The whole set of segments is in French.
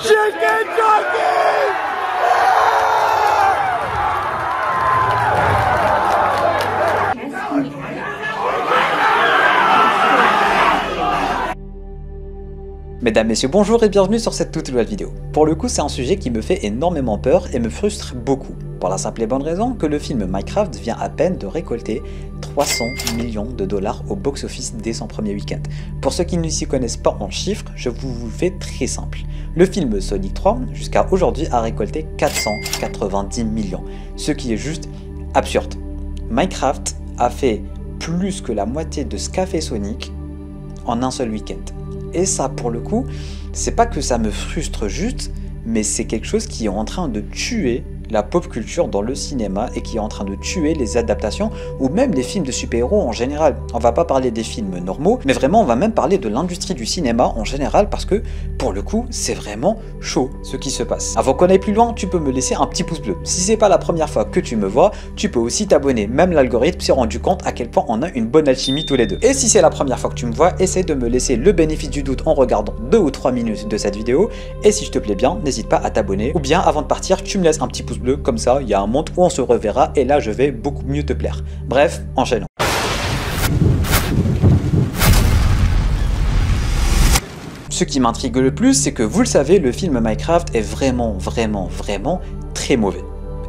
Chicken jockey! Mesdames, messieurs, bonjour et bienvenue sur cette toute nouvelle vidéo. Pour le coup, c'est un sujet qui me fait énormément peur et me frustre beaucoup. Pour la simple et bonne raison que le film Minecraft vient à peine de récolter 300 millions de dollars au box-office dès son premier week-end. Pour ceux qui ne s'y connaissent pas en chiffres, je vous fais très simple. Le film Sonic 3, jusqu'à aujourd'hui, a récolté 490 millions, ce qui est juste absurde. Minecraft a fait plus que la moitié de ce qu'a fait Sonic en un seul week-end. Et ça, pour le coup, c'est pas que ça me frustre juste, mais c'est quelque chose qui est en train de tuer la pop culture dans le cinéma et qui est en train de tuer les adaptations ou même les films de super-héros en général. On va pas parler des films normaux, mais vraiment on va même parler de l'industrie du cinéma en général parce que pour le coup c'est vraiment chaud ce qui se passe. Avant qu'on aille plus loin, tu peux me laisser un petit pouce bleu. Si c'est pas la première fois que tu me vois, tu peux aussi t'abonner. Même l'algorithme s'est rendu compte à quel point on a une bonne alchimie tous les deux. Et si c'est la première fois que tu me vois, essaie de me laisser le bénéfice du doute en regardant 2 ou 3 minutes de cette vidéo. Et si je te plais bien, n'hésite pas à t'abonner. Ou bien avant de partir, tu me laisses un petit pouce bleu, comme ça il y a un monde où on se reverra et là je vais beaucoup mieux te plaire. Bref, enchaînons. Ce qui m'intrigue le plus, c'est que vous le savez, le film Minecraft est vraiment très mauvais.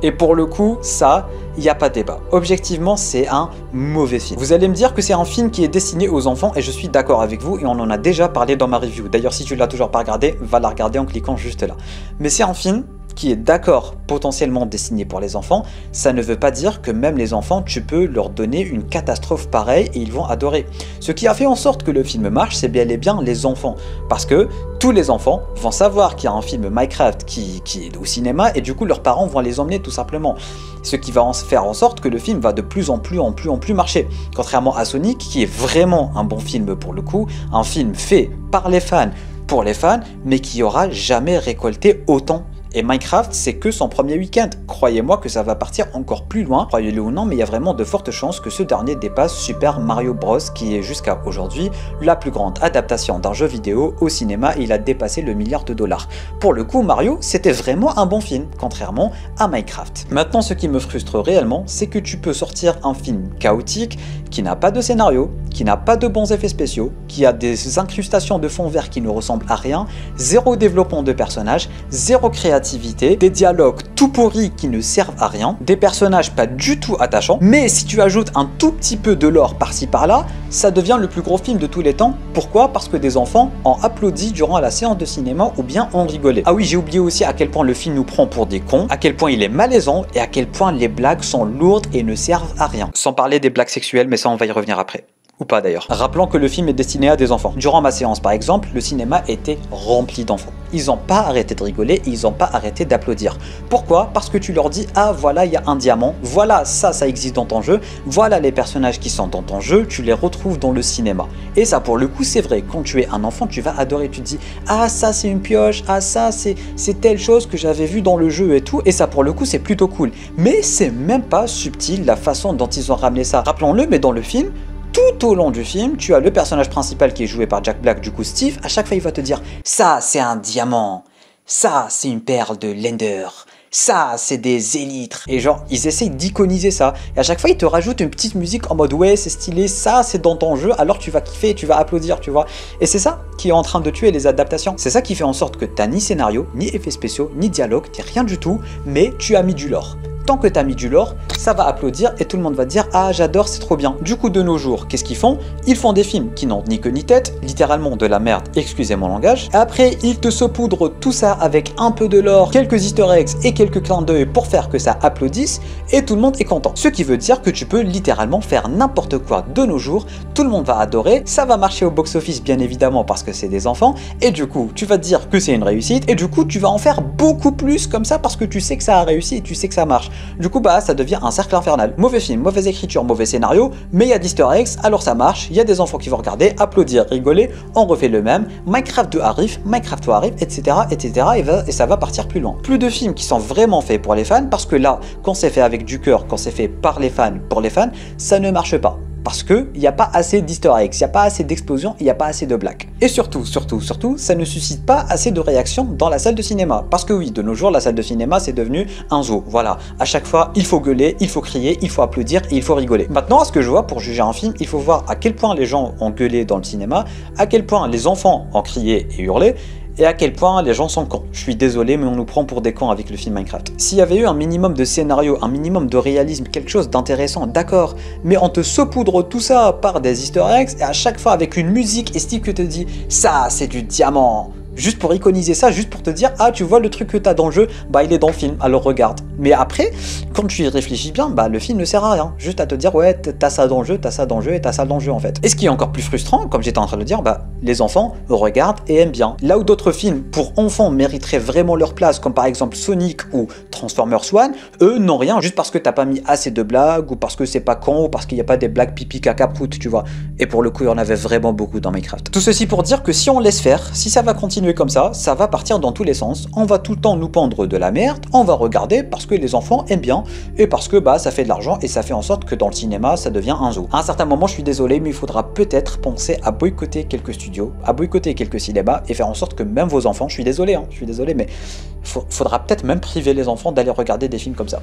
Et pour le coup, ça, il n'y a pas de débat. Objectivement, c'est un mauvais film. Vous allez me dire que c'est un film qui est destiné aux enfants et je suis d'accord avec vous et on en a déjà parlé dans ma review. D'ailleurs, si tu ne l'as toujours pas regardé, va la regarder en cliquant juste là. Mais c'est un film qui est d'accord potentiellement destiné pour les enfants, ça ne veut pas dire que même les enfants, tu peux leur donner une catastrophe pareille et ils vont adorer. Ce qui a fait en sorte que le film marche, c'est bel et bien les enfants. Parce que tous les enfants vont savoir qu'il y a un film Minecraft qui est au cinéma et du coup leurs parents vont les emmener tout simplement. Ce qui va faire en sorte que le film va de plus en plus marcher. Contrairement à Sonic, qui est vraiment un bon film pour le coup, un film fait par les fans, pour les fans, mais qui aura jamais récolté autant. Et Minecraft, c'est que son premier week-end. Croyez-moi que ça va partir encore plus loin, croyez-le ou non, mais il y a vraiment de fortes chances que ce dernier dépasse Super Mario Bros, qui est jusqu'à aujourd'hui la plus grande adaptation d'un jeu vidéo au cinéma et il a dépassé le milliard de dollars. Pour le coup, Mario, c'était vraiment un bon film, contrairement à Minecraft. Maintenant, ce qui me frustre réellement, c'est que tu peux sortir un film chaotique, qui n'a pas de scénario, qui n'a pas de bons effets spéciaux, qui a des incrustations de fond vert qui ne ressemblent à rien, zéro développement de personnages, zéro créativité, des dialogues tout pourris qui ne servent à rien, des personnages pas du tout attachants, mais si tu ajoutes un tout petit peu de lore par-ci par-là, ça devient le plus gros film de tous les temps. Pourquoi? Parce que des enfants ont applaudi durant la séance de cinéma ou bien ont rigolé. Ah oui, j'ai oublié aussi à quel point le film nous prend pour des cons, à quel point il est malaisant et à quel point les blagues sont lourdes et ne servent à rien. Sans parler des blagues sexuelles, mais ça on va y revenir après. Ou pas d'ailleurs. Rappelons que le film est destiné à des enfants. Durant ma séance par exemple, le cinéma était rempli d'enfants. Ils n'ont pas arrêté de rigoler et ils n'ont pas arrêté d'applaudir. Pourquoi? Parce que tu leur dis, ah voilà il y a un diamant, voilà ça existe dans ton jeu, voilà les personnages qui sont dans ton jeu, tu les retrouves dans le cinéma. Et ça pour le coup c'est vrai, quand tu es un enfant tu vas adorer, tu te dis, ah ça c'est une pioche, ah ça c'est telle chose que j'avais vu dans le jeu et tout, et ça pour le coup c'est plutôt cool. Mais c'est même pas subtil la façon dont ils ont ramené ça. Rappelons-le, mais dans le film, tout au long du film, tu as le personnage principal qui est joué par Jack Black, du coup Steve, à chaque fois il va te dire « ça c'est un diamant, ça c'est une perle de l'Ender, ça c'est des élytres » et genre ils essayent d'iconiser ça et à chaque fois ils te rajoutent une petite musique en mode « ouais c'est stylé, ça c'est dans ton jeu » alors tu vas kiffer et tu vas applaudir, tu vois. Et c'est ça qui est en train de tuer les adaptations. C'est ça qui fait en sorte que t'as ni scénario, ni effets spéciaux, ni dialogue, t'as rien du tout, mais tu as mis du lore. Tant que tu as mis du lore, ça va applaudir et tout le monde va te dire « ah j'adore, c'est trop bien ». Du coup de nos jours, qu'est-ce qu'ils font? Ils font des films qui n'ont ni queue ni tête, littéralement de la merde, excusez mon langage. Après ils te saupoudrent tout ça avec un peu de lore, quelques easter eggs et quelques clins d'œil pour faire que ça applaudisse et tout le monde est content. Ce qui veut dire que tu peux littéralement faire n'importe quoi de nos jours, tout le monde va adorer, ça va marcher au box-office bien évidemment parce que c'est des enfants et du coup tu vas te dire que c'est une réussite et du coup tu vas en faire beaucoup plus comme ça parce que tu sais que ça a réussi et tu sais que ça marche. Du coup bah ça devient un cercle infernal. Mauvais film, mauvaise écriture, mauvais scénario, mais il y a d'easter eggs, alors ça marche, il y a des enfants qui vont regarder, applaudir, rigoler, on refait le même, Minecraft 2 arrive, Minecraft 3 arrive, etc. et ça va partir plus loin. Plus de films qui sont vraiment faits pour les fans, parce que là, quand c'est fait avec du cœur, quand c'est fait par les fans, pour les fans, ça ne marche pas. parce qu'il n'y a pas assez d'easter eggs, il n'y a pas assez d'explosions, il n'y a pas assez de blagues. Et surtout, ça ne suscite pas assez de réactions dans la salle de cinéma. Parce que oui, de nos jours, la salle de cinéma, c'est devenu un zoo. Voilà, à chaque fois, il faut gueuler, il faut crier, il faut applaudir et il faut rigoler. Maintenant, à ce que je vois, pour juger un film, il faut voir à quel point les gens ont gueulé dans le cinéma, à quel point les enfants ont crié et hurlé, et à quel point les gens sont cons. Je suis désolé, mais on nous prend pour des cons avec le film Minecraft. S'il y avait eu un minimum de scénario, un minimum de réalisme, quelque chose d'intéressant, d'accord, mais on te saupoudre tout ça par des easter eggs, et à chaque fois avec une musique et style que te dit « ça, c'est du diamant ». Juste pour iconiser ça, juste pour te dire « ah, tu vois le truc que t'as dans le jeu, bah il est dans le film, alors regarde ». Mais après, quand tu y réfléchis bien, bah le film ne sert à rien. Juste à te dire « ouais, t'as ça dans le jeu, t'as ça dans le jeu et t'as ça dans le jeu en fait ». Et ce qui est encore plus frustrant, comme j'étais en train de le dire, bah les enfants regardent et aiment bien. Là où d'autres films pour enfants mériteraient vraiment leur place, comme par exemple Sonic ou Transformers One, eux n'ont rien juste parce que t'as pas mis assez de blagues ou parce que c'est pas con ou parce qu'il n'y a pas des blagues pipi caca prout, tu vois. Et pour le coup, il y en avait vraiment beaucoup dans Minecraft. Tout ceci pour dire que si on laisse faire, si ça va continuer comme ça va partir dans tous les sens, on va tout le temps nous pendre de la merde, on va regarder parce que les enfants aiment bien et parce que bah ça fait de l'argent et ça fait en sorte que dans le cinéma ça devient un zoo. À un certain moment, je suis désolé, mais il faudra peut-être penser à boycotter quelques studios, à boycotter quelques cinémas et faire en sorte que même vos enfants, je suis désolé, mais faudra peut-être même priver les enfants d'aller regarder des films comme ça.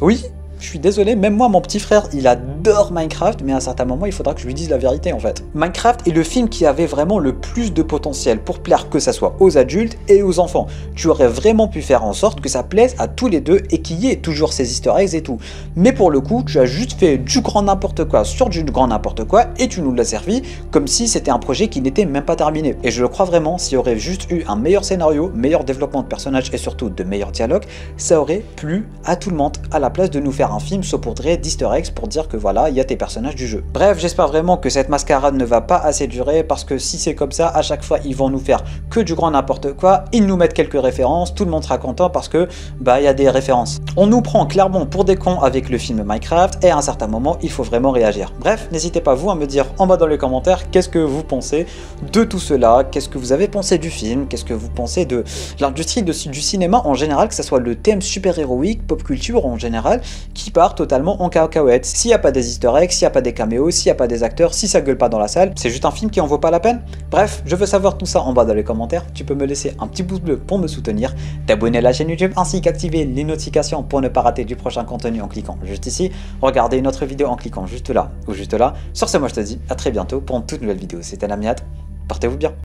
Oui, je suis désolé, même moi, mon petit frère, il adore Minecraft, mais à un certain moment, il faudra que je lui dise la vérité en fait. Minecraft est le film qui avait vraiment le plus de potentiel pour plaire que ça soit aux adultes et aux enfants. Tu aurais vraiment pu faire en sorte que ça plaise à tous les deux et qu'il y ait toujours ces easter eggs et tout. Mais pour le coup, tu as juste fait du grand n'importe quoi sur du grand n'importe quoi et tu nous l'as servi comme si c'était un projet qui n'était même pas terminé. Et je le crois vraiment, s'il y aurait juste eu un meilleur scénario, meilleur développement de personnages et surtout de meilleurs dialogues, ça aurait plu à tout le monde à la place de nous faire un film saupoudré d'easter eggs pour dire que voilà, il y a tes personnages du jeu. Bref, j'espère vraiment que cette mascarade ne va pas assez durer parce que si c'est comme ça, à chaque fois ils vont nous faire que du grand n'importe quoi, ils nous mettent quelques références, tout le monde sera content parce que bah il y a des références. On nous prend clairement pour des cons avec le film Minecraft et à un certain moment, il faut vraiment réagir. Bref, n'hésitez pas vous à me dire en bas dans les commentaires qu'est-ce que vous pensez de tout cela, qu'est-ce que vous avez pensé du film, qu'est-ce que vous pensez de l'industrie du cinéma en général, que ce soit le thème super-héroïque, pop culture en général, qui part totalement en cacahuète. S'il n'y a pas des easter eggs, s'il n'y a pas des caméos, s'il n'y a pas des acteurs, si ça gueule pas dans la salle, c'est juste un film qui en vaut pas la peine. Bref, je veux savoir tout ça en bas dans les commentaires. Tu peux me laisser un petit pouce bleu pour me soutenir, t'abonner à la chaîne YouTube ainsi qu'activer les notifications pour ne pas rater du prochain contenu en cliquant juste ici. Regardez une autre vidéo en cliquant juste là ou juste là. Sur ce, moi je te dis à très bientôt pour une toute nouvelle vidéo. C'était Namiat, portez-vous bien.